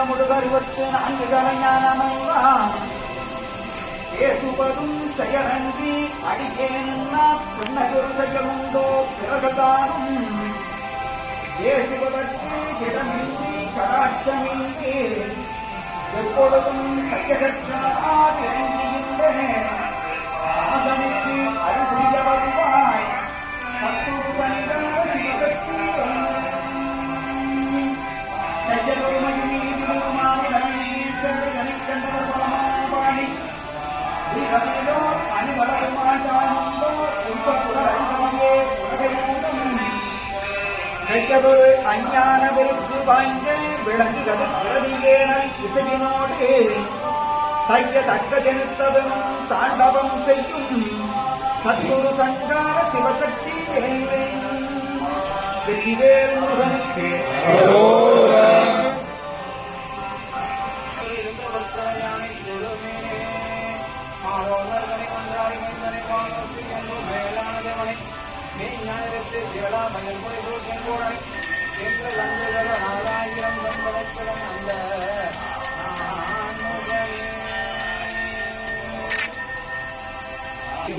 முடுகருவத்து 4 கலைஞானமைவான் பேசுவதும் செயலன்றி அடியேன்னா பின்னகொரு செயலுண்டோ பிறகுதானும் பேசுவதற்கு இடமின்றி கடாட்சமின்றி எப்பொழுதும் கையகற்றாதிறங்கியிருந்த ஆசனுக்கு அருள்புரிய வருவாய் சத்துரு சங்கார சிவசக்தி செய்யதொருமையும் நீதிமுருமாவுடனே ஈஸ்வரனை கண்டவர் பலமாவாணி வீரமிலோ அணிவளருமாண்டானுண்டோ உண்பகுடர் அடிமையே உலகையூடும் கையதொரு அஞ்ஞான வெறுப்பு வாய்ந்த விளங்குகிறது பிரதியேனல் இசையினோடு கைய தக்க ஜனித்தவனும் தாண்டவம் செய்யும் சத்துரு சங்கார சிவசக்தி வெற்றிவேல் முருகனுக்கு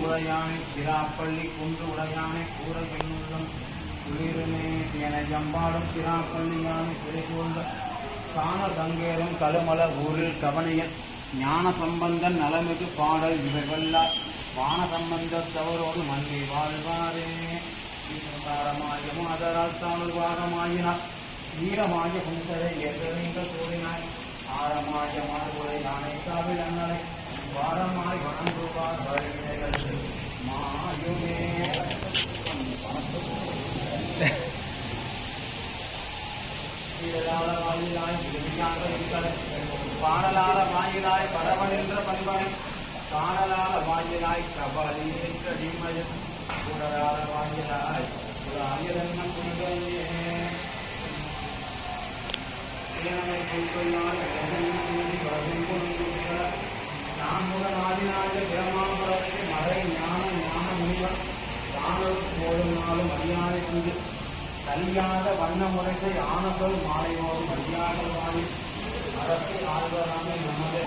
உடையானை சிராப்பள்ளி குன்று உடையானை கூற பெண்ணுள்ளம் குளிருமே என ஜம்பாடும் சிராப்பள்ளியானை திரைகூர்ந்த காண தங்கேறும் கழுமல ஊரில் கவனிய ஞான சம்பந்தன் நலமிகு பாடல் இவைவல்லா வான சம்பந்தத்தவரோடு மன்னி வாழ்வாரே அதரால் தாழ்வாரமாயினார் வீரமாய குந்தரை என்று நீங்கள் கூறினாய் ஆரமாய மறுபுரை யானை காவில் அண்ணலை வாரமாய் வணங்குவார் வழிகள் மாயுமே வாயிலாய் விரும்பியாக இருக்கிறது பாடலார வாயிலாய் பரவனின்ற பண்பனை காணலார வாயிலாய் கபாலின்ற டிமயம் குடலார வாயிலாய் ஒரு ஆயிரன்ன குணகையே சேனமை கொள்கையால் நான்முகன் ஆதிநாயக பிரமாபுரத்தை மறை ஞான முனிவன் தானருக்கு போடும் நாளும் மரியாதை கூறி கல்யாண வண்ண முறைசை ஆனசொல் மாலையோடும் மரியாதை வாழி அரசை ஆழ்வராமை நமது